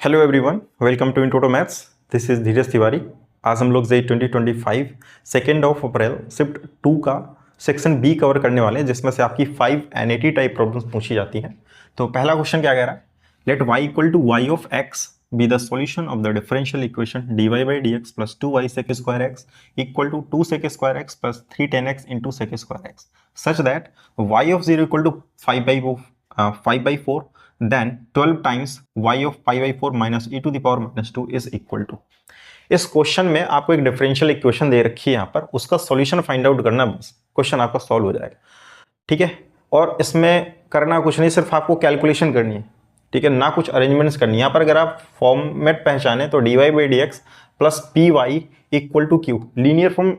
Hello everyone, welcome to into maths. This is Dheeraj Tiwari. आज हम लोग जे 2025 2 अप्रैल शिफ्ट 2 का सेक्शन बी कवर करने वाले हैं, जिसमें से आपकी 5 NAT टाइप प्रॉब्लम्स पूछी जाती हैं। तो पहला क्वेश्चन क्या कह रहा है? Let y equal to Y of X be the solution of the differential equation dy by D X plus 2y sec square X equal to 2 sec square X plus 3 10 x into sec square X such that y of 0 equal to 5/4 then 12 times y of pi by 4 minus e to the power minus 2 is equal to। इस question में आपको एक differential equation दे रखी है, यहाँ पर उसका solution find out करना, बस क्वेश्चन आपका सॉल्व हो जाएगा। ठीक है, और इसमें करना कुछ नहीं, सिर्फ आपको कैलकुलेशन करनी है। ठीक है, ना कुछ अरेंजमेंट्स करनी है। यहाँ पर अगर आप फॉर्मेट पहचाने तो dy by D X plus P Y equal to Q, linear form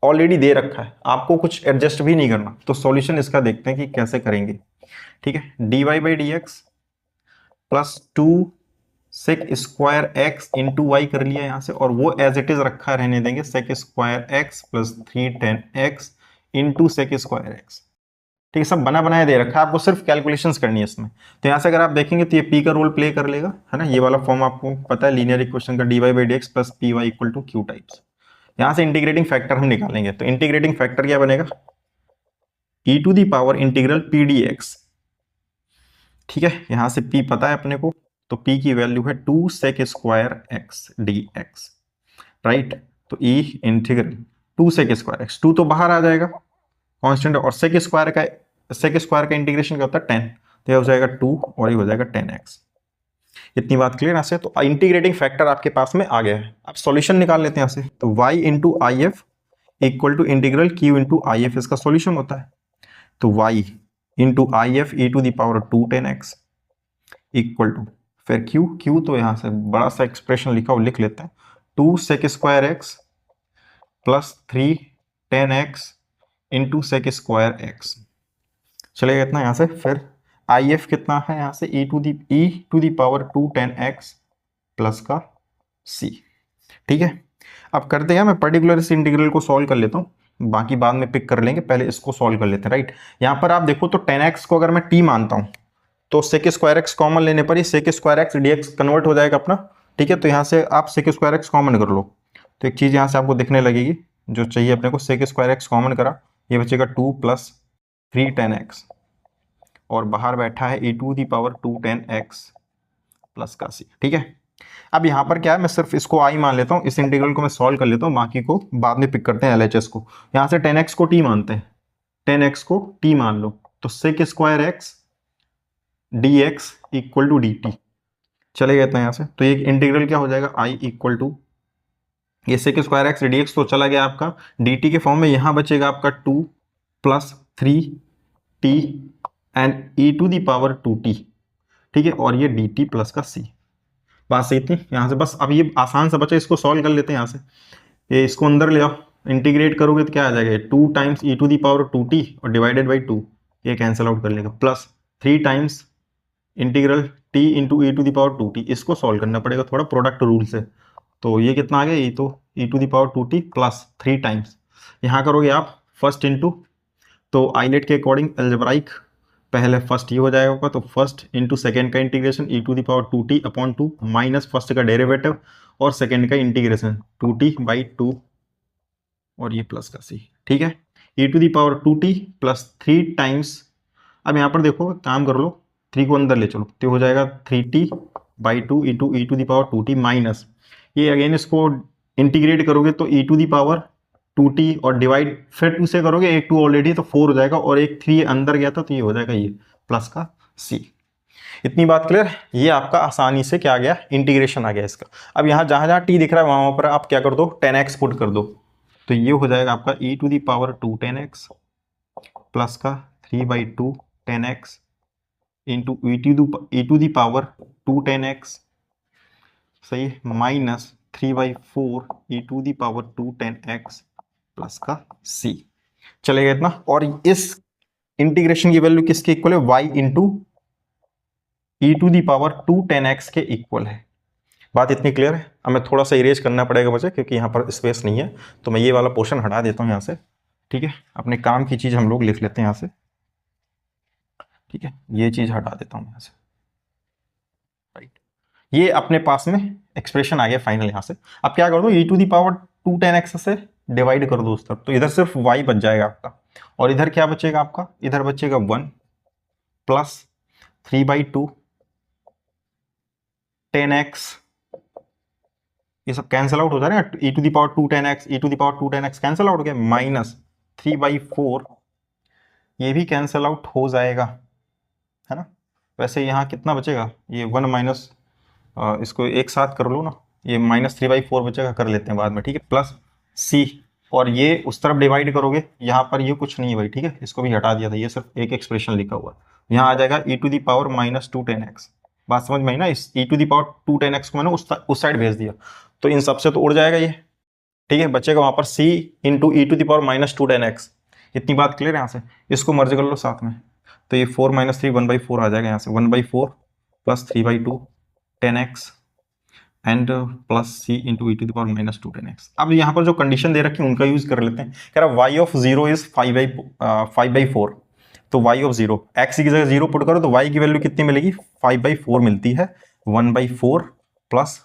already दे रखा है, आपको कुछ एडजस्ट भी नहीं करना। तो सॉल्यूशन इसका देखते हैं कि कैसे करेंगे। ठीक है, dy by D X plus 2 sec square X into Y कर लिया यहाँ से, और वो एज इट इज रखा रहने देंगे, sec square X plus 3 10 x into sec square X. ठीक है, सब बना बनाया दे रखा है, आपको सिर्फ कैलकुलेशंस करनी है इसमें। तो यहाँ से अगर आप देखेंगे तो ये पी का रोल प्ले कर लेगा, है ना। ये वाला फॉर्म आपको पता है लीनियर इक्वेशन का, dy by D X plus P Y equal to Q types. यहाँ से इंटीग्रेटिंग फैक्टर हम निकालेंगे, तो इंटीग्रेटिंग फैक्टर क्या बनेगा? e to the power integral P D X. ठीक है, यहां से p पता है अपने को, तो p की वैल्यू है 2 sec square X D X, right. तो e integral 2 sec square X, 2 तो बाहर आ जाएगा कांस्टेंट, और सेक स्क्वायर का इंटीग्रेशन क्या होता है 10, तो ये हो जाएगा 2 और ये हो जाएगा 10x। इतनी बात क्लियर यहाँ से? तो इंटीग्रेटिंग फैक्टर आपके पास में आ गया है। अब सॉल्यूशन निकाल लेते हैं यहाँ से। तो y into I F equal to integral q into I F इसका सॉल्यूशन होता है। तो y into I F E to the power 2 10x equal to, फिर q तो यहां से बड़ा सा एक्सप्रेशन लिखा हो, लिख लेते हैं। 2 sec square X plus 3 10x into sec square X, चलेगा इतना यहाँ से। फिर आई एफ कितना है यहाँ से, e to the power 2 10x plus का c। ठीक है, अब करते हैं, मैं पर्टिकुलर इस इंटीग्रल को सॉल्व कर लेता हूँ, बाकी बाद में पिक कर लेंगे, पहले इसको सॉल्व कर लेते हैं। राइट, यहाँ पर आप देखो तो 10x को अगर मैं t मानता हूँ तो सेक स्क्वायर एक्स कॉमन लेने पर ही sec square X D X convert हो जाएगा अपना। ठीक है, तो यहाँ से आप सेक स्क्वायर एक्स कॉमन कर लो, तो एक चीज़ यहाँ से आपको दिखने लगेगी जो चाहिए अपने को। सेक स्क्वायर एक्स कॉमन करा, ये बचेगा 2 प्लस 3 10x, और बाहर बैठा है e to the power 2 10x plus का c। ठीक है, अब यहाँ पर क्या है, मैं सिर्फ इसको आई मान लेता हूँ, इस इंटीग्रल को मैं सॉल्व कर लेता हूँ, बाकी को बाद में पिक करते हैं LHS को। यहाँ से 10x को t मानते हैं, 10x को t मान लो, तो sec square X D X equal to D T, चलेगा इतना यहाँ से। तो ये इंटीग्रल क्या हो जाएगा, i इक्वल टू, ये sec square X D X तो चला गया आपका डी टी के फॉर्म में, यहाँ बचेगा आपका 2 plus 3 t and e to the power 2t। ठीक है, और ये डी टी प्लस का c। बात सही थी यहाँ से, बस अब ये आसान सा बचा, इसको सॉल्व कर लेते हैं यहाँ से। ये इसको अंदर ले आओ, इंटीग्रेट करोगे तो क्या आ जाएगा, 2 times E to the power 2t और डिवाइडेड बाई 2, ये कैंसिल आउट कर लेगा, plus 3 times integral t into E to the power 2t। इसको सॉल्व करना पड़ेगा थोड़ा प्रोडक्ट रूल से। तो ये कितना आ गया, ये तो e to the power 2t plus 3 times, यहाँ करोगे आप फर्स्ट इंटू, तो आइलेट के अकॉर्डिंग एल्जेब्राइक पहले फर्स्ट ये हो जाएगा होगा, तो फर्स्ट इंटू सेकेंड का integration e to the power 2t upon 2 minus first का डेरिवेटिव और सेकेंड का इंटीग्रेशन 2t बाई 2 और ये प्लस का c। ठीक है, e to the power 2t plus 3 times, अब यहाँ पर देखो काम कर लो, 3 को अंदर ले चलो, तो हो जाएगा 3t by 2 into E to the power 2t minus, ये अगेन इसको इंटीग्रेट करोगे तो e to the power 2t और डिवाइड फिर 2 से करोगे, एक 2 ऑलरेडी तो 4 हो जाएगा, और एक 3 अंदर गया था तो ये हो जाएगा ये प्लस का c। इतनी बात क्लियर? ये आपका आसानी से क्या आ गया, इंटीग्रेशन आ गया इसका। अब यहाँ जहाँ जहाँ t दिख रहा है वहाँ पर आप क्या कर दो, 10x पुट कर दो, तो ये हो जाएगा आपका e to the power 2 10x plus का 3 by 2 10x into E to the power 2 10x, सही है, minus 3 by 4 E to the power 2 10x plus का c। चलेगा इतना, और इस इंटीग्रेशन की वैल्यू किसके इक्वल है, y into E to the power 2 10x के इक्वल है। बात इतनी क्लियर है? अब मैं थोड़ा सा इरेज करना पड़ेगा मुझे, क्योंकि यहाँ पर स्पेस नहीं है, तो मैं ये वाला पोर्शन हटा देता हूँ यहाँ से। ठीक है, अपने काम की चीज हम लोग लिख लेते हैं यहाँ से। ठीक है, ये चीज हटा देता हूँ यहाँ से, राइट। ये अपने पास में एक्सप्रेशन आ गया फाइनल यहाँ से। अब क्या कर दो, e to the power 2 10x से डिवाइड कर दो उस तरफ, तो इधर सिर्फ y बच जाएगा आपका, और इधर क्या बचेगा आपका, इधर बचेगा 1 प्लस 3/2 10x, ये सब कैंसिल आउट हो जा रहा है, e to the power 2 10x, e to the power 2 10x cancel out हो गया, माइनस 3/4 ये भी कैंसिल आउट हो जाएगा, है ना। वैसे यहाँ कितना बचेगा, ये 1 माइनस, इसको एक साथ कर लो ना, ये -3/4 बचेगा, कर लेते हैं बाद में, ठीक है, प्लस c, और ये उस तरफ डिवाइड करोगे, यहाँ पर ये कुछ नहीं है भाई, ठीक है, इसको भी हटा दिया था, ये सिर्फ एक एक्सप्रेशन लिखा हुआ है। यहाँ आ जाएगा e to the power -2 10x, बात समझ में आई ना। इस e to the power 2 10x को मैंने उस साइड भेज दिया, तो इन सबसे तो उड़ जाएगा ये, ठीक है, बचेगा वहां पर c into e to the power -2 10x। इतनी बात क्लियर है यहाँ से, इसको मर्ज कर लो साथ में, तो ये 4 - 3 1/4 आ जाएगा यहाँ से, 1/4 plus 3/2 10x and plus c into E to the power -2 10x। अब यहाँ पर जो कंडीशन दे रखी है उनका यूज कर लेते हैं। कह रहा y ऑफ 0 इज 5/4, तो y ऑफ 0, x की जगह 0 पुट करो तो y की वैल्यू कितनी मिलेगी, 5/4 मिलती है, 1/4 प्लस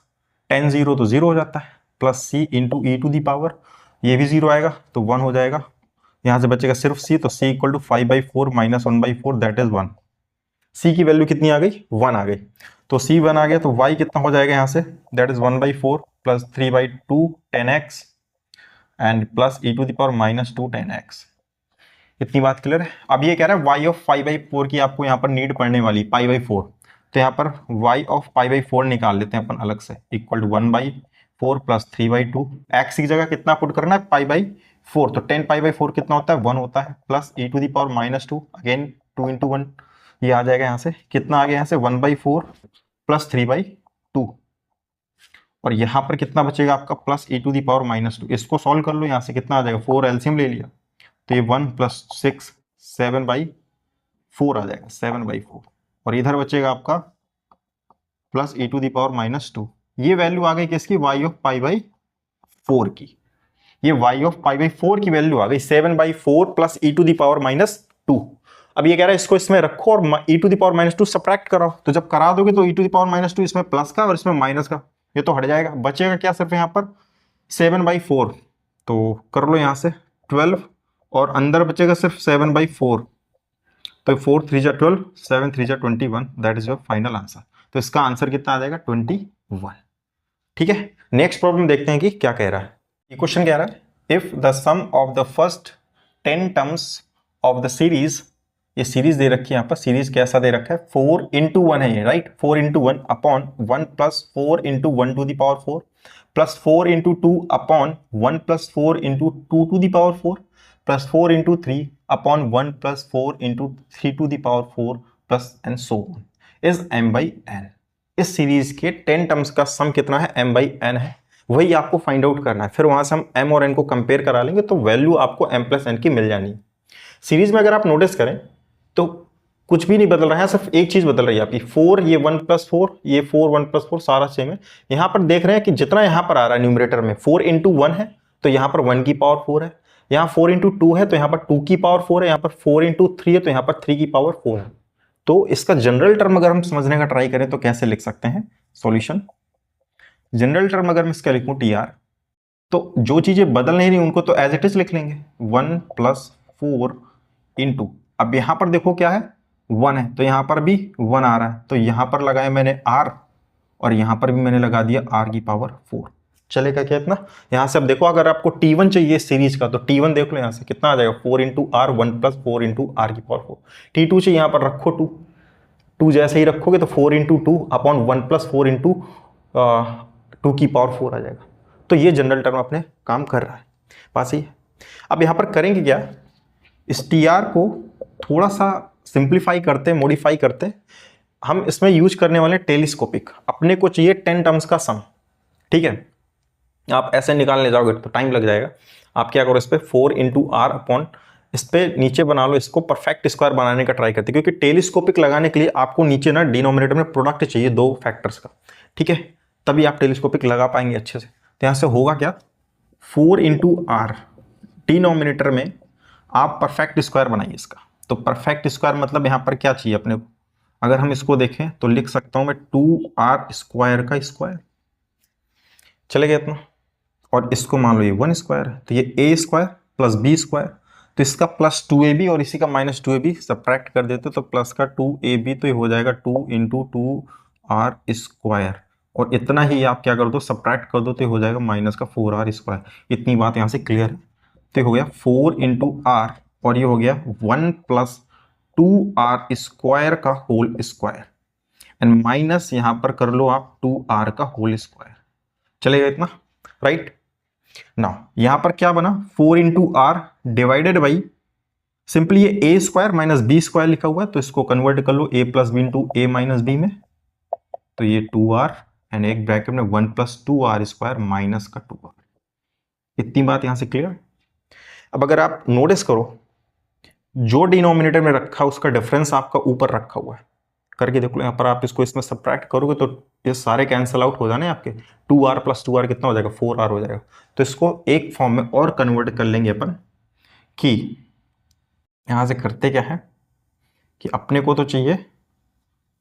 10 0 तो 0 हो जाता है, plus c into E to the power, ये भी 0 आएगा तो 1 हो जाएगा, यहाँ से बचेगा सिर्फ c, तो c equal to 5/4 - 1/4 that is 1। c की वैल्यू कितनी आ गई, 1 आ गई, तो c 1 आ गया, तो y कितना हो जाएगा यहाँ से, that is 1/4 plus 3/2 10x and plus e to the power -2 10x। इतनी बात क्लियर है। अब ये कह रहा है y ऑफ 5/4 की आपको यहाँ पर नीड पड़ने वाली, π/4, तो यहाँ पर y ऑफ 5/4 निकाल लेते हैं अपन अलग से, इक्वल टू 1/4 प्लस 3/2, x की जगह कितना पुट करना है, π/4, तो 10 π/4 कितना होता है, 1 होता है, plus e to the power -2, again 2 × 1, ये आ जाएगा यहाँ से, कितना आ गया यहाँ से, 1/4 प्लस 3/2, और यहाँ पर कितना बचेगा आपका, plus e to the power -2। इसको सॉल्व कर लो, यहाँ से कितना आ जाएगा, 4 एलसीएम ले लिया, तो ये 1 प्लस 6 7/4 आ जाएगा, 7/4, और इधर बचेगा आपका plus e to the power -2। ये वैल्यू आ गई किसकी, y ऑफ π/4 की, ये y ऑफ π/4 की वैल्यू आ गई 7/4 plus e to the power -2। अब ये कह रहा है इसको इसमें रखो और e to the power -2 subtract कराओ, तो जब करा दोगे तो e टू दी पावर -2 इसमें प्लस का और इसमें माइनस का, ये तो हट जाएगा, बचेगा क्या सिर्फ यहाँ पर 7/4, तो कर लो यहाँ से 12, और अंदर बचेगा सिर्फ 7/4, तो 4 3 जा 12, 7 3 जा 21, that is your final answer. तो इसका आंसर कितना आ जाएगा, 21। ठीक है, नेक्स्ट प्रॉब्लम देखते हैं कि क्या कह रहा है। ये क्वेश्चन कह रहा है if the sum of the first 10 terms of the series, ये सीरीज दे रखी है यहाँ पर, सीरीज कैसा दे रखा है, 4 × 1 है ये, right, 4 × 1 upon 1 plus 4 × 1 to the power 4 plus 4 × 2 upon 1 plus 4 × 2 to the power 4 plus 4 × 3 upon 1 plus 4 × 3 to the power 4 plus and so on is m/n। इस सीरीज के 10 टर्म्स का सम कितना है, m/n है, वही आपको फाइंड आउट करना है। फिर वहां से हम m और n को कंपेयर करा लेंगे तो वैल्यू आपको m + n की मिल जानी है। सीरीज में अगर आप नोटिस करें तो कुछ भी नहीं बदल रहा है, सिर्फ एक चीज बदल रही है आपकी, 4, ये 1 + 4, ये 4 1 + 4 सारा सेम है। यहां पर देख रहे हैं कि जितना यहां पर आ रहा है न्यूमरेटर में 4 × 1 है तो यहां पर 1 की पावर 4 है, यहाँ 4 × 2 है तो यहाँ पर 2 की पावर 4 है, यहाँ पर 4 × 3 है तो यहाँ पर 3 की पावर 4 है। तो इसका जनरल टर्म अगर हम समझने का ट्राई करें तो कैसे लिख सकते हैं सॉल्यूशन। जनरल टर्म अगर मैं इसका लिखूं TR, तो जो चीजें बदल नहीं रही उनको तो एज इट इज लिख लेंगे, 1 + 4 × अब यहां पर देखो क्या है, 1 है तो यहां पर भी 1 आ रहा है, तो यहां पर लगाया मैंने R और यहां पर भी मैंने लगा दिया R की पावर 4। चलेगा क्या इतना। यहां से अब देखो अगर आपको T1 चाहिए सीरीज का तो T1 देख लो यहां से कितना आ जाएगा, 4 × R 1 + 4 × R की पावर 4। T2 चाहिए, यहां पर रखो 2 जैसे ही रखोगे तो 4 × 2 अपॉन 1 + 4 × 2 की पावर 4 आ जाएगा। तो ये जनरल टर्म अपने काम कर रहा है, बात सही है। अब यहां पर करेंगे क्या, इस TR को थोड़ा सा सिंप्लीफाई करते, मॉडिफाई करते, हम इसमें यूज करने वाले टेलीस्कोपिक। अपने को चाहिए 10 टर्म्स का सम, ठीक है। आप ऐसे निकालने जाओगे तो टाइम लग जाएगा। आप क्या करो, इस पे 4 × R अपॉन, इस पे नीचे बना लो, इसको परफेक्ट स्क्वायर बनाने का ट्राई करते, क्योंकि टेलीस्कोपिक लगाने के लिए आपको नीचे ना डिनोमिनेटर में प्रोडक्ट चाहिए 2 फैक्टर्स का, ठीक है, तभी आप टेलीस्कोपिक लगा पाएंगे अच्छे से। तो यहाँ से होगा क्या, 4 × R, डिनोमिनेटर में आप परफेक्ट स्क्वायर बनाइए इसका। तो परफेक्ट स्क्वायर मतलब यहाँ पर क्या चाहिए अपने को, अगर हम इसको देखें तो लिख सकता हूं मैं 2r² का स्क्वायर, चलेगा इतना, और इसको मान लो ये 1 स्क्वायर है, तो ये a² प्लस b², तो इसका प्लस 2ab और इसी का माइनस 2ab सब्ट्रैक्ट कर देते तो प्लस का 2ab, तो ये हो जाएगा 2 इंटू 2r², और इतना ही आप क्या कर दो, सब्ट्रैक्ट कर दो, तो ये हो जाएगा माइनस का 4r²। इतनी बात यहाँ से क्लियर है। तो ये हो गया 4 इंटू r, और ये हो गया 1 प्लस 2r² का होल स्क्वायर, एंड माइनस यहां पर कर लो आप 2r का होल स्क्वायर, चलेगा इतना, राइट। ना यहां पर क्या बना, 4 into R divided by simply ये a² माइनस b² लिखा हुआ है, तो इसको कन्वर्ट कर लो a plus B into A minus B में, तो ये 2r एंड एक ब्रैकेट में 1 प्लस 2r² माइनस का 2r। इतनी बात यहां से क्लियर। अब अगर आप नोटिस करो, जो डिनोमिनेटर में रखा उसका डिफरेंस आपका ऊपर रखा हुआ है, करके देख लो यहाँ पर, आप इसको इसमें सब्ट्रैक्ट करोगे तो ये सारे कैंसिल आउट हो जाने आपके, 2r प्लस 2r कितना हो जाएगा, 4r हो जाएगा। तो इसको एक फॉर्म में और कन्वर्ट कर लेंगे अपन, कि यहां से करते क्या है कि अपने को तो चाहिए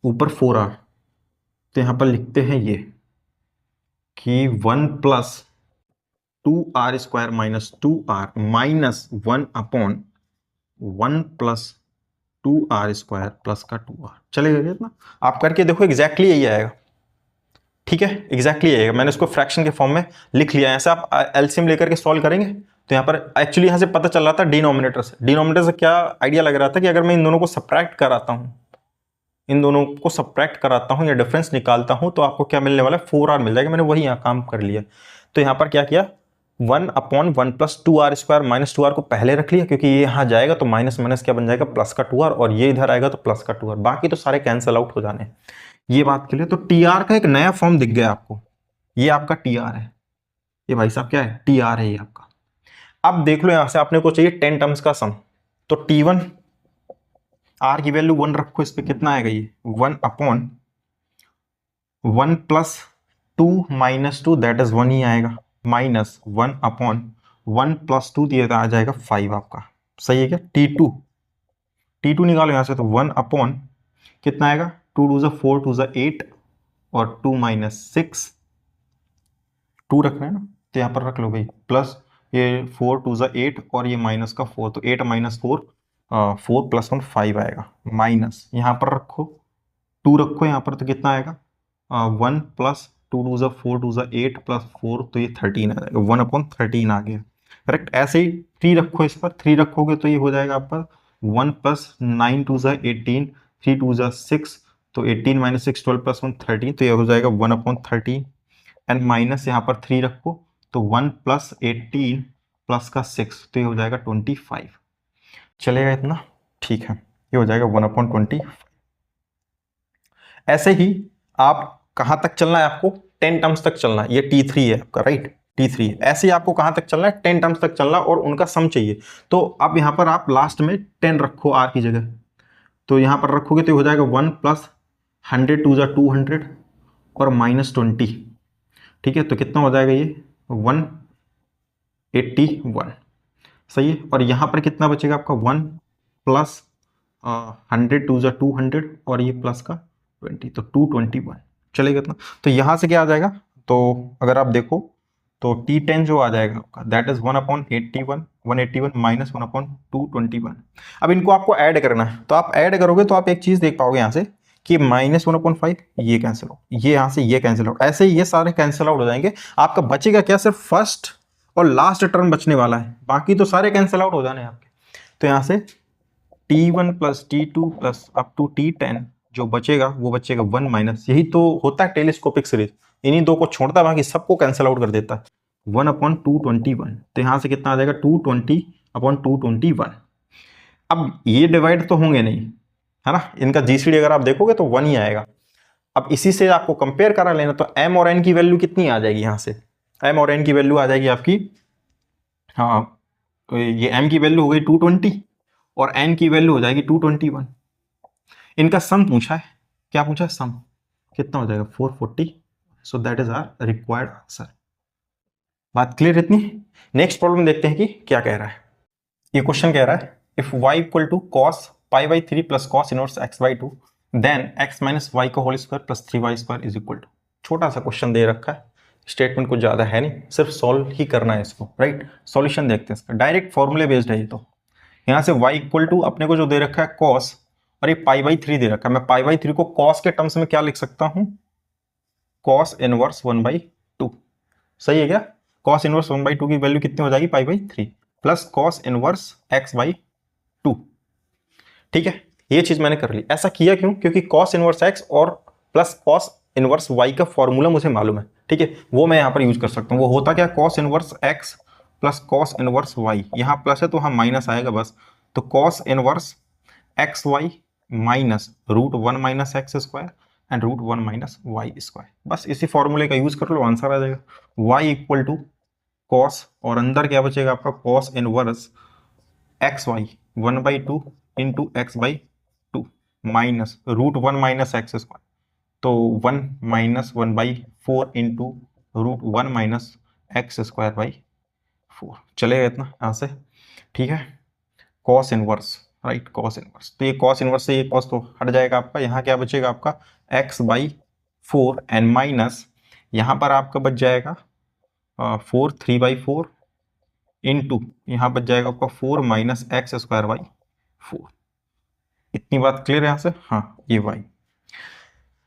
ऊपर 4r, तो यहां पर लिखते हैं ये कि 1 plus 2r² minus 2r minus 1 upon 1 plus 2r² plus का 2r, चलेगा इतना। आप करके देखो एग्जैक्टली यही आएगा, ठीक है, एग्जैक्टली यही आएगा। मैंने इसको फ्रैक्शन के फॉर्म में लिख लिया है, ऐसे आप एलसीएम लेकर के सॉल्व करेंगे तो यहाँ पर एक्चुअली यहाँ से पता चल रहा था डिनोमिनेटर से क्या आइडिया लग रहा था कि अगर मैं इन दोनों को सब्ट्रैक्ट कराता हूँ, इन दोनों को सब्ट्रैक्ट कराता हूँ या डिफरेंस निकालता हूँ, तो आपको क्या मिलने वाला है, 4r मिल जाएगा। मैंने वही यहाँ काम कर लिया। तो यहाँ पर क्या किया, 1 upon 1 plus 2r² minus 2r को पहले रख लिया, क्योंकि ये यहाँ जाएगा तो माइनस माइनस क्या बन जाएगा, प्लस का 2r, और ये इधर आएगा तो प्लस का 2r, बाकी तो सारे कैंसिल आउट हो जाने। ये बात के लिए तो tr का एक नया फॉर्म दिख गया आपको, ये आपका tr है, ये भाई साहब क्या है, tr है ये आपका। अब देख लो यहां से आपने को चाहिए 10 टर्म्स का सम, तो t1 r की वैल्यू 1 रखो, इस पे कितना आएगा, ये 1 upon 1 plus 2 minus 2 that is 1 ही आएगा, माइनस 1 अपॉन 1 प्लस 2 दिया आ जाएगा 5 आपका, सही है क्या। t2 निकालो यहां से, तो 1 अपॉन कितना आएगा, 2 2 4 2 8 और 2 माइनस 6, 2 रख रहे हैं ना, तो यहाँ पर रख लो भाई, प्लस ये 4 2 8 और ये माइनस का 4, तो 8 माइनस 4 4 प्लस 1 5 आएगा, माइनस यहाँ पर रखो 2 रखो यहाँ पर, तो कितना आएगा 1 प्लस 2 2 4 2 8 प्लस 4, तो ये 13 आ जाएगा, 1/13 आ गया, करेक्ट। ऐसे ही 3 रखो, इस पर 3 रखोगे तो ये हो जाएगा आपका 1 प्लस 9 2 18 3 2 6, तो 18 माइनस 6 12 प्लस 1 13, तो ये हो जाएगा 1/13, एंड माइनस यहाँ पर 3 रखो, तो 1 प्लस 18 प्लस का 6, तो ये हो जाएगा 25, चलेगा इतना, ठीक है, ये हो जाएगा 1/25। ऐसे ही आप कहां तक चलना है, आपको 10 टर्म्स तक चलना है, ये t3 है आपका, राइट, t3 है। ऐसे ही आपको कहां तक चलना है, 10 टर्म्स तक चलना, और उनका सम चाहिए। तो अब यहां पर आप लास्ट में 10 रखो r की जगह, तो यहां पर रखोगे तो हो जाएगा 1 प्लस 100 2 200 और माइनस 20, ठीक है, तो कितना हो जाएगा ये 181, सही है। और यहाँ पर कितना बचेगा आपका 1 प्लस 100 2 200 और ये प्लस का 20, तो 221, चलेगा इतना। तो यहाँ से क्या आ जाएगा, तो अगर आप देखो तो t10 जो आ जाएगा आपका दैट इज 1/81 माइनस 1/221। अब इनको आपको ऐड करना है, तो आप ऐड करोगे तो आप एक चीज देख पाओगे यहाँ से कि -1/5 ये कैंसिल आउट, ये यहाँ से ये कैंसिल आउट, ऐसे ही ये सारे कैंसिल आउट हो जाएंगे। आपका बचेगा क्या, सिर्फ फर्स्ट और लास्ट टर्म बचने वाला है, बाकी तो सारे कैंसिल आउट हो जाने हैं आपके। तो यहाँ से t1 plus t2 plus up to t10 जो बचेगा वो बचेगा 1 माइनस, यही तो होता है टेलीस्कोपिक सीरीज, इन्हीं दो को छोड़ता है, बाकी सबको कैंसिल आउट कर देता है, 1/221। तो यहाँ से कितना आ जाएगा 220/221। अब ये डिवाइड तो होंगे नहीं, है ना, इनका जीसीडी अगर आप देखोगे तो 1 ही आएगा। अब इसी से आपको कंपेयर करा लेना, तो m और n की वैल्यू कितनी आ जाएगी, यहाँ से m और n की वैल्यू आ जाएगी आपकी, हाँ तो ये m की वैल्यू हो गई 220 और n की वैल्यू हो जाएगी 221। इनका सम पूछा है, क्या पूछा है सम, कितना हो जाएगा 440, so that is our required answer. बात क्लियर इतनी। नेक्स्ट प्रॉब्लम देखते हैं कि क्या कह रहा है। ये क्वेश्चन कह रहा है if y equal to cos π/3 plus cos inverse x/2 then x minus Y का whole square plus 3y² is equal to, छोटा सा क्वेश्चन दे रखा है, स्टेटमेंट कुछ ज्यादा है नहीं, सिर्फ सॉल्व ही करना है इसको, राइट। सॉल्यूशन देखते हैं इसका, डायरेक्ट फॉर्मूले बेस्ड है ये तो। यहाँ से y इक्वल टू अपने को जो दे रखा है cos, और ये π/3 दे रखा है, मैं π/3 को cos के टर्म्स में क्या लिख सकता हूँ, cos इनवर्स 1/2, सही है क्या। cos इनवर्स 1/2 की वैल्यू कितनी हो जाएगी, π/3 प्लस cos इनवर्स x/2, ठीक है। ये चीज मैंने कर ली। ऐसा किया क्यों, क्योंकि cos इनवर्स x और प्लस cos इनवर्स y का फॉर्मूला मुझे मालूम है, ठीक है, वो मैं यहाँ पर यूज कर सकता हूँ। वो होता क्या, cos inverse x plus cos inverse y, यहाँ प्लस है तो वहाँ माइनस आएगा बस, तो cos inverse xy minus √1 minus X square and √1 minus Y square, बस इसी फॉर्मूले का यूज कर लो, आंसर आ जाएगा। y इक्वल टू cos, और अंदर क्या बचेगा आपका, cos inverse xy 1/2 into x/2 minus √1 minus X square, तो 1 minus 1/4 into √1 minus X square by 4, चलेगा इतना यहाँ से, ठीक है। cos inverse, right, cos inverse, तो ये cos इनवर्स से ये cos तो हट जाएगा आपका, यहाँ क्या बचेगा आपका x/4 एंड माइनस यहाँ पर आपका बच जाएगा 4 3/4 इंटू यहाँ बच जाएगा आपका 4 माइनस एक्स स्क्वायर बाई 4। इतनी बात क्लियर है यहाँ से, हाँ ये y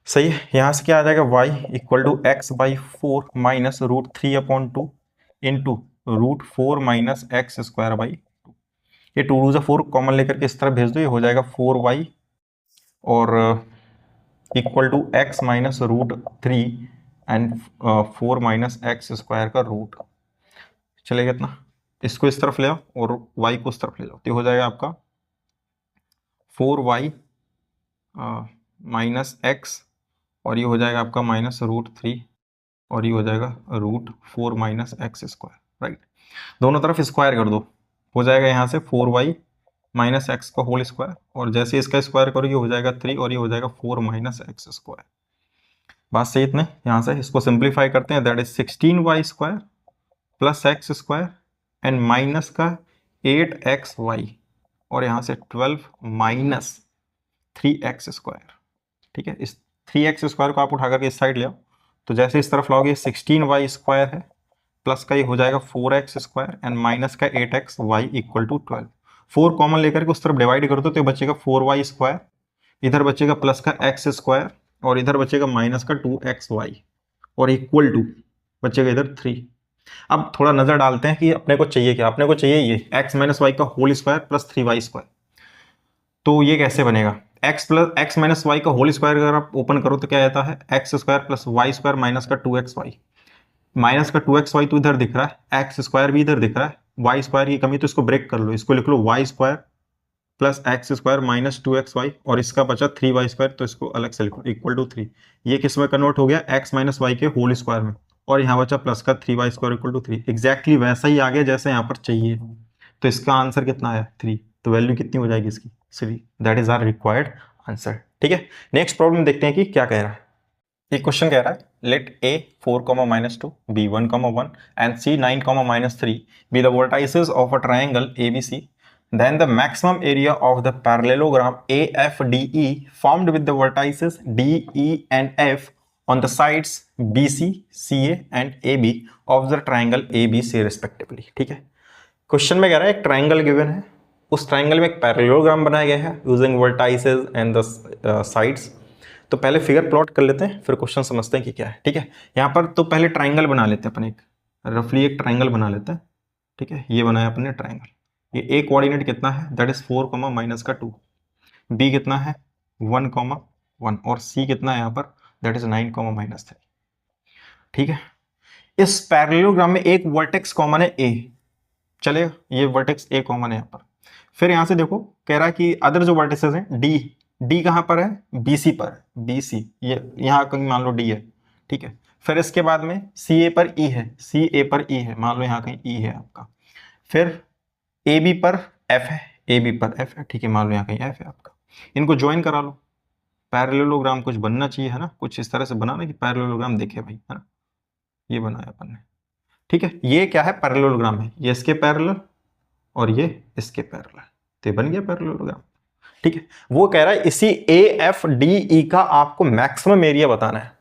सही है। यहाँ से क्या आ जाएगा, y equal to x/4 minus √3/2 into √4 minus X square by 2, ये 2 2 4 कॉमन लेकर के इस तरह भेज दो, ये हो जाएगा 4y और equal to x minus √3 and 4 minus X square का रूट, चलेगा इतना। इसको इस तरफ ले आओ और y को उस तरफ ले जाओ, तो हो जाएगा आपका 4y माइनस एक्स, और ये हो जाएगा आपका माइनस √3, और ये हो जाएगा √4 माइनस एक्स स्क्वायर, राइट। दोनों तरफ स्क्वायर कर दो, हो जाएगा यहाँ से 4y माइनस एक्स का होल स्क्वायर, और जैसे इसका स्क्वायर करो ये हो जाएगा 3, और ये हो जाएगा 4 माइनस एक्स स्क्वायर। बात सही इतने, यहाँ से इसको सिंप्लीफाई करते हैं, that is 16y² plus x square and minus का 8xy, और यहाँ से 12 माइनस 3x स्क्वायर, ठीक है। इस 3x स्क्वायर को आप उठा करके इस साइड ले आओ, तो जैसे इस तरफ लाओगे 16y² है, प्लस का ये हो जाएगा 4x स्क्वायर एंड माइनस का 8xy इक्वल टू 12, 4 कॉमन लेकर के उस तरफ डिवाइड कर दो, तो बचेगा 4y², इधर बचेगा प्लस का x स्क्वायर, और इधर बचेगा माइनस का 2xy, और इक्वल टू बचेगा इधर 3। अब थोड़ा नजर डालते हैं कि अपने को चाहिए क्या, अपने को चाहिए ये x माइनस वाई का होल स्क्वायर प्लस 3y², तो ये कैसे बनेगा, x माइनस वाई का होल स्क्वायर अगर आप ओपन करो तो क्या आता है, x square plus y² minus का 2xy, माइनस का 2xy तो इधर दिख रहा है, x स्क्वायर भी इधर दिख रहा है, y² की कमी तो इसको ब्रेक कर लो, इसको लिख लो y² plus x square minus 2xy, और इसका बचा 3y², तो इसको अलग से लिखो इक्वल टू 3, ये किस में कन्वर्ट हो गया, x माइनस वाई के होल स्क्वायर में, और यहाँ बचा प्लस का 3y² इक्वल टू 3, एग्जैक्टली वैसा ही आ गया जैसे यहाँ पर चाहिए, तो इसका आंसर कितना आया 3, तो वैल्यू कितनी हो जाएगी इसकी 3, that is our required answer, ठीक है। नेक्स्ट प्रॉब्लम देखते हैं कि क्या कह रहा है। एक क्वेश्चन कह रहा है, let a 4,-2 b 1,1 and c 9,-3 be the vertices of a triangle ABC, then the maximum area of the parallelogram AFDE formed with the vertices D, E and F on the sides BC, CA and AB of the triangle ABC respectively, ठीक है। Question में कह रहा है एक triangle given है, उस triangle में एक पैरेललोग्राम बनाया गया है using vertices and the sides. तो पहले फिगर प्लॉट कर लेते हैं, फिर क्वेश्चन समझते हैं कि क्या है, ठीक है। यहाँ पर तो पहले ट्राइंगल बना लेते हैं अपन, एक रफली एक ट्राइंगल बना लेते हैं, ठीक है। ये बनाया अपने ट्राइंगल, ये ए कोऑर्डिनेट कितना है, दैट इज 4, माइनस का 2, बी कितना है 1,1, और सी कितना है यहाँ पर, दैट इज 9, माइनस 3, ठीक है। इस पैरेललोग्राम में एक वर्टेक्स कॉमन है ए, चलेगा, ये वर्टेक्स ए कॉमन है यहाँ पर। फिर यहाँ से देखो कह रहा है कि अदर जो वर्टिसेस हैं डी कहाँ पर है, बीसी पर, बीसी ये यहाँ कहीं मान लो डी है, ठीक है। फिर इसके बाद में सी ए पर ई है, सी ए पर ई है, मान लो यहाँ कहीं ई है आपका। फिर ए बी पर एफ है, ए बी पर एफ है, ठीक है, मान लो यहाँ कहीं एफ है आपका। इनको ज्वाइन करा लो, पैरेललोग्राम कुछ बनना चाहिए है ना, कुछ इस तरह से बनाना कि पैरेललोग्राम देखे भाई, है ना, ये बनाया अपन ने, ठीक है। ये क्या है, पैरेललोग्राम है, ये इसके पैरेलल और ये इसके पैरेलल, तो ये बन गया पैरेललोग्राम, ठीक है, वो कह रहा है इसी AFDE का आपको मैक्सिमम एरिया बताना है।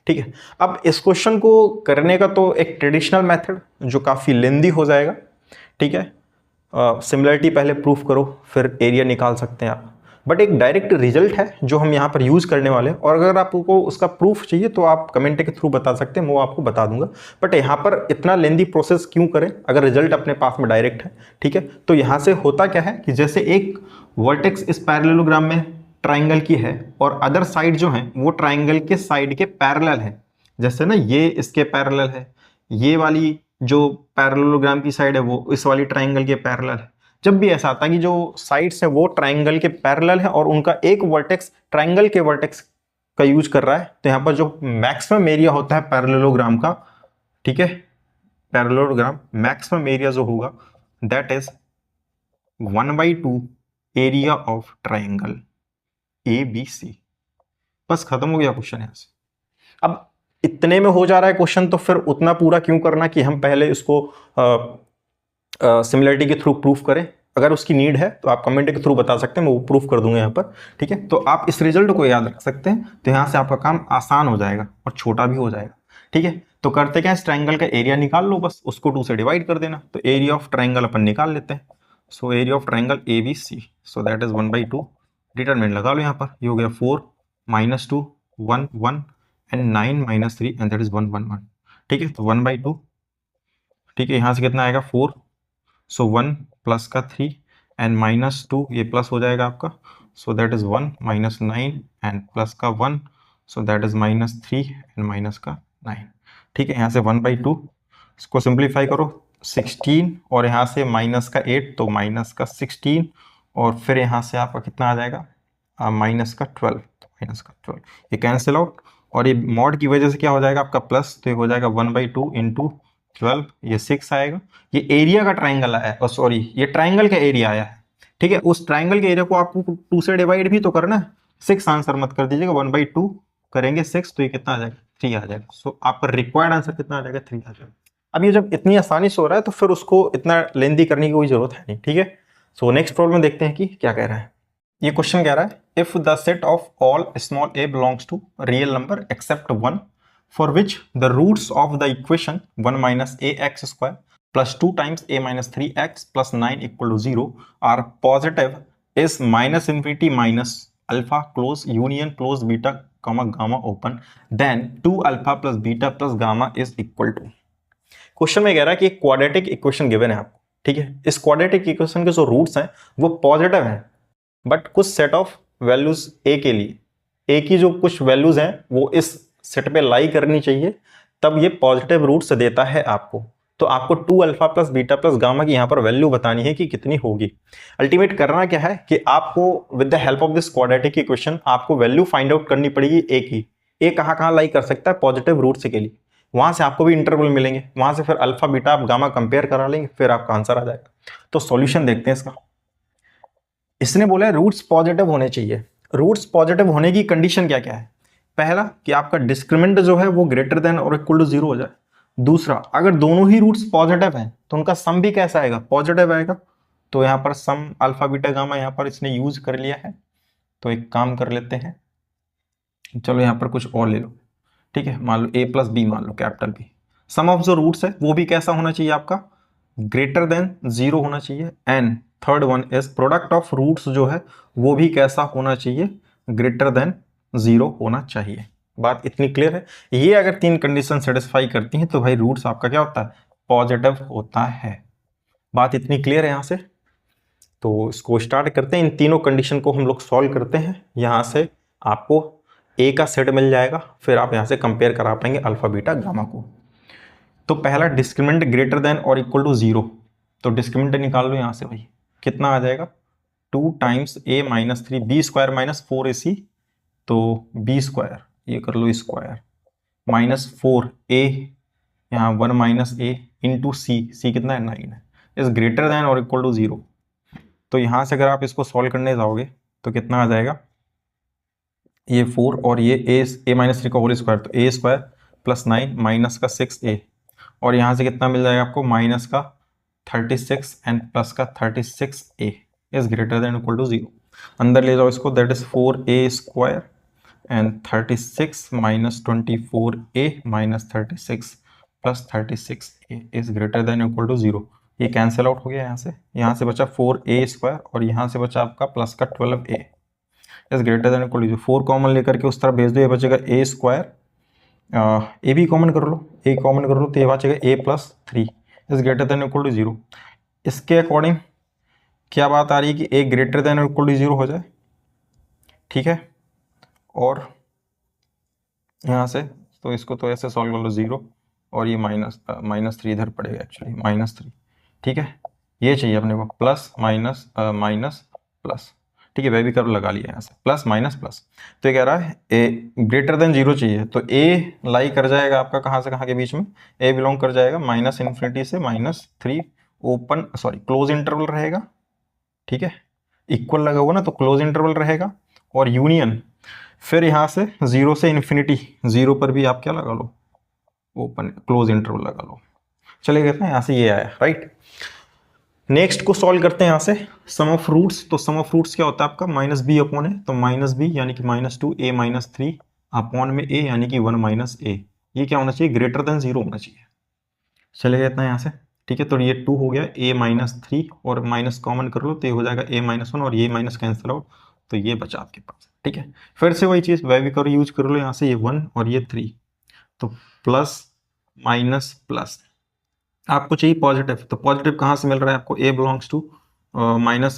ठीक है, अब इस क्वेश्चन को करने का तो एक ट्रेडिशनल मेथड जो काफी लेंदी हो जाएगा। ठीक है, सिमिलरिटी पहले प्रूफ करो फिर एरिया निकाल सकते हैं आप, बट एक डायरेक्ट रिजल्ट है जो हम यहाँ पर यूज करने वाले हैं, और अगर आपको उसका प्रूफ चाहिए तो आप कमेंट के थ्रू बता सकते हैं, मैं वो आपको बता दूंगा। बट यहाँ पर इतना लेंदी प्रोसेस क्यों करें अगर रिजल्ट अपने पास में डायरेक्ट है। ठीक है, तो यहाँ से होता क्या है कि जैसे एक वर्टेक्स इस पैरेललोग्राम में ट्राइंगल की है और अदर साइड जो है वो ट्राइंगल के साइड के पैरेलल है, जैसे ना ये इसके पैरेलल है, ये वाली जो पैरेललोग्राम की साइड है वो इस वाली ट्राइंगल के पैरेलल है। जब भी ऐसा आता है कि जो साइड्स है वो ट्राइंगल के पैरेलल है और उनका एक वर्टेक्स ट्राइंगल के वर्टेक्स का यूज कर रहा है, तो यहां पर जो मैक्सिमम एरिया होता है पैरेललोग्राम का, ठीक है, पैरेललोग्राम मैक्सिमम एरिया जो होगा that is 1/2 area of triangle ABC। बस खत्म हो गया क्वेश्चन यहां से। अब इतने में हो जा रहा है क्वेश्चन, तो फिर उतना पूरा क्यों करना कि हम पहले इसको सिमिलरिटी के थ्रू प्रूफ करें। अगर उसकी नीड है तो आप कमेंट के थ्रू बता सकते हैं, मैं वो प्रूफ कर दूंगा यहाँ पर। ठीक है, तो आप इस रिजल्ट को याद रख सकते हैं, तो यहाँ से आपका काम आसान हो जाएगा और छोटा भी हो जाएगा। ठीक है, तो करते क्या, इस ट्राइंगल का एरिया निकाल लो, बस उसको 2 से डिवाइड कर देना, तो एरिया ऑफ ट्राइंगल अपन निकाल लेते हैं। So area of triangle ABC, so that is 1/2। Determinant लगा लो यहाँ पर, ये हो गया 4 - 2 1 1 एंड 9 - 3 एंड दैट इज 1 1 1। ठीक है, तो 1/2। ठीक है, यहाँ से कितना आएगा 4, सो 1 प्लस का 3 एंड -2, ये प्लस हो जाएगा आपका, सो दैट इज 1 - 9 एंड प्लस का 1, सो दैट इज -3 एंड माइनस का 9। ठीक है, यहाँ से 1/2 इसको सिंप्लीफाई करो 16 और यहाँ से माइनस का 8 तो माइनस का 16 और फिर यहाँ से आपका कितना आ जाएगा माइनस का 12, तो माइनस का 12 ये कैंसिल आउट और ये मॉड की वजह से क्या हो जाएगा आपका प्लस, तो ये हो जाएगा 1/2 इंटू 12, ये 6 आएगा। ये एरिया का ट्राइंगल आया है, सॉरी ये ट्राइंगल का एरिया आया है। ठीक है, उस ट्राइंगल के एरिया को आपको 2 से डिवाइड भी तो करना है, 6 आंसर मत कर दीजिएगा, 1/2 करेंगे 6 तो ये कितना आ जाएगा 3 आ जाएगा। सो आपका रिक्वायर्ड आंसर कितना आ जाएगा 3 आ जाएगा। अब ये जब इतनी आसानी से हो रहा है तो फिर उसको इतना लेंदी करने की कोई जरूरत है नहीं। ठीक है, सो नेक्स्ट प्रॉब्लम देखते हैं कि क्या कह रहा है। ये क्वेश्चन कह रहा है if the set of all small a belongs to real number except 1 for which the roots of the equation 1 - ax square plus 2 times a - 3x plus 9 equal to 0 are positive is -infinity minus alpha close union close beta comma gamma open then 2 alpha plus beta plus gamma is equal to। Question में कह रहा है कि एक quadratic equation given है आपको। ठीक है, इस क्वाड्रेटिक इक्वेशन के जो रूट्स हैं वो पॉजिटिव हैं, बट कुछ सेट ऑफ वैल्यूज a के लिए, a की जो कुछ वैल्यूज हैं वो इस सेट पे लाई करनी चाहिए, तब ये पॉजिटिव रूट्स देता है आपको। तो आपको 2 alpha plus beta plus gamma की यहाँ पर वैल्यू बतानी है कि कितनी होगी। अल्टीमेट करना क्या है कि आपको with the help of this quadratic equation आपको वैल्यू फाइंड आउट करनी पड़ेगी ए की। ए कहाँ लाई कर सकता है पॉजिटिव रूट्स के लिए, वहां से आपको भी इंटरवल मिलेंगे, वहां से फिर अल्फा बीटा आप गामा कंपेयर करा लेंगे, फिर आपका आंसर आ जाएगा। तो सॉल्यूशन देखते हैं इसका। इसने बोला है रूट्स पॉजिटिव होने चाहिए। रूट्स पॉजिटिव होने की कंडीशन क्या क्या है? पहला कि आपका डिस्क्रिमिनेंट जो है वो ग्रेटर देन और इक्वल टू 0 हो जाए। दूसरा, अगर दोनों ही रूट्स पॉजिटिव हैं तो उनका सम भी कैसा आएगा? पॉजिटिव आएगा। तो यहाँ पर सम अल्फा बीटा गामा यहाँ पर इसने यूज कर लिया है। तो एक काम कर लेते हैं, चलो यहाँ पर कुछ और ले लो। ठीक है, मान लो a प्लस बी, मान लो कैपिटल बी। सम ऑफ जो रूट्स है वो भी कैसा होना चाहिए आपका? ग्रेटर देन 0 होना चाहिए। And third one is product of roots जो है वो भी कैसा होना चाहिए? ग्रेटर देन 0 होना चाहिए। बात इतनी क्लियर है? ये अगर 3 कंडीशन सेटिस्फाई करती हैं तो भाई रूट्स आपका क्या होता है? पॉजिटिव होता है। बात इतनी क्लियर है यहाँ से? तो इसको स्टार्ट करते हैं। इन तीनों कंडीशन को हम लोग सॉल्व करते हैं। यहाँ से आपको ए का सेट मिल जाएगा, फिर आप यहाँ से कंपेयर करा पाएंगे अल्फा बीटा गामा को। तो पहला डिस्क्रिमिनेंट ग्रेटर देन और इक्वल टू 0, तो डिस्क्रिमिनेंट निकाल लो यहाँ से भाई, कितना आ जाएगा? 2 times a minus 3 B square minus 4ac, तो बी स्क्वायर ये कर लो स्क्वायर माइनस 4a, यहाँ 1 माइनस a इंटू सी कितना है? 9 है। इज ग्रेटर देन और इक्वल टू 0। तो यहाँ से अगर आप इसको सॉल्व करने जाओगे तो कितना आ जाएगा? ये 4 और ये a माइनस 3 का होल स्क्वायर, तो a स्क्वायर प्लस 9 माइनस का 6a, और यहाँ से कितना मिल जाएगा आपको? माइनस का 36 एंड प्लस का 36a is greater than equal to 0। अंदर ले जाओ इसको, that is 4a² and 36 minus 24a minus 36 plus 36a is greater than equal to 0। ये कैंसिल आउट हो गया यहाँ से बचा 4a² और यहाँ से बचा आपका प्लस का 12a is greater than equal to 4 common लेकर के उस तरफ भेज दो, ये बचेगा a², ए भी कॉमन कर लो, ए कॉमन कर लो तो ये बचेगा a + 3 is greater than equal to 0। इसके अकॉर्डिंग क्या बात आ रही है कि a greater than equal to 0 हो जाए, ठीक है। और यहाँ से तो इसको तो ऐसे सॉल्व कर लो 0 और ये -3 इधर पड़ेगा एक्चुअली -3, ठीक है। ये चाहिए अपने को प्लस माइनस माइनस प्लस, ठीक है। वह भी कर्व लगा लिया यहाँ से प्लस माइनस प्लस। तो ये कह रहा है ए ग्रेटर देन 0 चाहिए, तो ए लाई कर जाएगा आपका कहाँ से कहाँ के बीच में, ए बिलोंग कर जाएगा -∞ से -3 ओपन सॉरी क्लोज इंटरवल रहेगा, ठीक है। इक्वल लगा हुआ ना तो क्लोज इंटरवल रहेगा, और यूनियन फिर यहाँ से 0 से इन्फिनिटी, 0 पर भी आप क्या लगा लो, ओपन क्लोज इंटरवल लगा लो। चले गए ना, यहाँ से ये आया, राइट। नेक्स्ट को सॉल्व करते हैं यहाँ से सम ऑफ रूट्स। तो सम ऑफ रूट्स क्या होता है आपका -b अपॉन है, तो -b यानी कि -2a - 3 अपॉन में a यानी कि 1 - a। ये क्या होना चाहिए, ग्रेटर देन 0 होना चाहिए। चले गए इतना यहाँ से, ठीक है। तो ये 2 हो गया, a - 3 और माइनस कॉमन कर लो तो ये हो जाएगा a - 1 और ये माइनस कैंसिल आउट, तो ये बचा आपके पास, ठीक है। फिर से वही चीज़ वह भी करो, यूज कर लो यहाँ से, ये 1 और ये 3, तो प्लस माइनस प्लस आपको चाहिए पॉजिटिव, तो पॉजिटिव कहाँ से मिल रहा है आपको, a बिलोंग्स टू -∞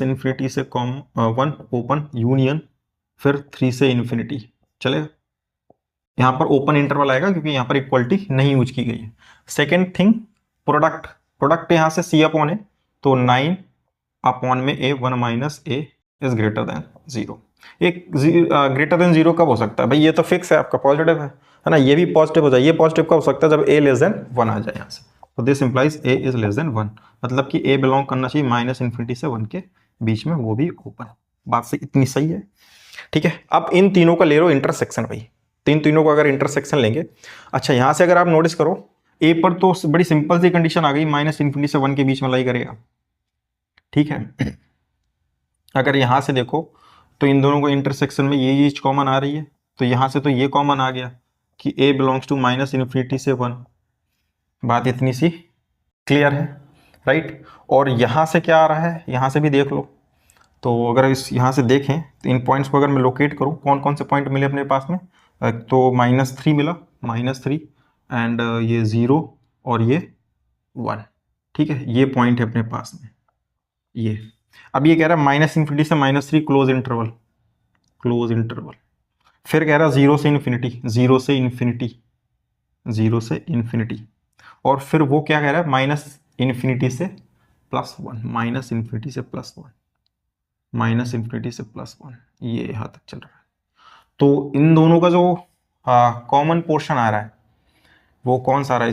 से 1 ओपन यूनियन फिर 3 से इन्फिनिटी। चलेगा, यहाँ पर ओपन इंटरवल आएगा क्योंकि यहाँ पर इक्वलिटी नहीं यूज की गई है। सेकेंड थिंग प्रोडक्ट यहाँ से c अपॉन है, तो 9 अपॉन में a 1 - a is greater then 0। एक ग्रेटर देन 0 कब हो सकता है भाई, ये तो फिक्स है आपका पॉजिटिव है ना, ये भी पॉजिटिव हो जाए। ये पॉजिटिव कब हो सकता है, जब a लेस देन 1 आ जाए यहाँ से, तो this implies a is less than 1, मतलब कि a बिलोंग करना चाहिए -∞ से 1 के बीच में, वो भी ओपन। बात से इतनी सही है, ठीक है। अब इन तीनों का ले लो इंटरसेक्शन भाई, तीनों को अगर इंटरसेक्शन लेंगे, अच्छा यहाँ से अगर आप नोटिस करो a पर तो बड़ी सिंपल सी कंडीशन आ गई, -∞ से 1 के बीच में लाई करेगा, ठीक है। अगर यहाँ से देखो तो इन दोनों को इंटरसेक्शन में ये चीज कॉमन आ रही है, तो यहाँ से तो ये कॉमन आ गया कि a बिलोंग्स टू -∞ से 1। बात इतनी सी क्लियर है, राइट। और यहाँ से क्या आ रहा है, यहाँ से भी देख लो, तो अगर इस यहाँ से देखें तो इन पॉइंट्स को अगर मैं लोकेट करूँ, कौन कौन से पॉइंट मिले अपने पास में, तो -3 मिला, -3 एंड ये 0 और ये 1, ठीक है। ये पॉइंट है अपने पास में ये। अब ये कह रहा है -∞ से -3 क्लोज इंटरवल, फिर कह रहा है 0 से इन्फिनिटी, 0 से इन्फिनिटी, और फिर वो क्या कह रहा है, -∞ से +1, -∞ से +1, ये यहाँ तक चल रहा है। तो इन दोनों का जो कॉमन पोर्शन आ रहा है वो कौन सा आ रहा है,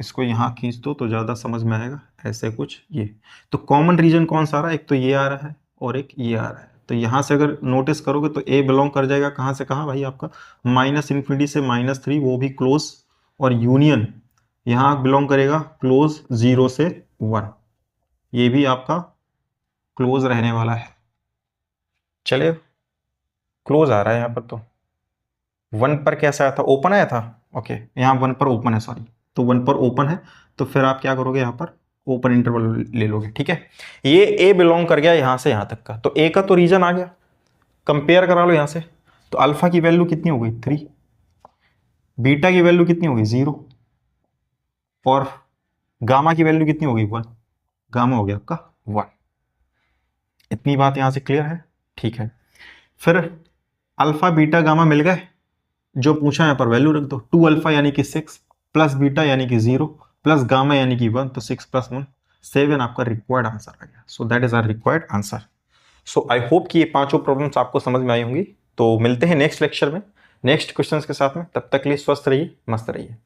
इसको यहाँ खींच दो तो ज़्यादा समझ में आएगा, ऐसे कुछ ये। तो कॉमन रीजन कौन सा आ रहा है, एक तो ये आ रहा है और एक ये आ रहा है। तो यहाँ से अगर नोटिस करोगे तो a बिलोंग कर जाएगा कहाँ से कहाँ भाई, आपका -∞ से -3, वो भी क्लोज, और यूनियन यहाँ बिलोंग करेगा क्लोज 0 से 1, ये भी आपका क्लोज रहने वाला है। चलिए क्लोज आ रहा है यहाँ पर, तो 1 पर कैसा आया था, ओपन आया था, ओके। यहाँ 1 पर ओपन है, सॉरी, तो 1 पर ओपन है, तो फिर आप क्या करोगे, यहाँ पर ओपन इंटरवल ले लोगे, ठीक है। ये a बिलोंग कर गया यहाँ से यहाँ तक का, तो a का तो रीजन आ गया, कंपेयर करा लो यहाँ से, तो अल्फा की वैल्यू कितनी हो गई 3, बीटा की वैल्यू कितनी हो गई 0, और गामा की वैल्यू कितनी हो गई 1, गामा हो गया आपका 1। इतनी बात यहाँ से क्लियर है, ठीक है। फिर अल्फा बीटा गामा मिल गए, जो पूछा यहाँ पर वैल्यू रख दो, 2 अल्फा यानी कि 6 प्लस बीटा यानी कि 0 प्लस गामा यानी कि 1, तो 6 + 1 7 आपका रिक्वायर्ड आंसर आ गया। So that is our required answer. So I hope कि ये पांचों प्रॉब्लम्स आपको समझ में आई होंगी। तो मिलते हैं नेक्स्ट लेक्चर में नेक्स्ट क्वेश्चंस के साथ में, तब तक के लिए स्वस्थ रहिए, मस्त रहिए।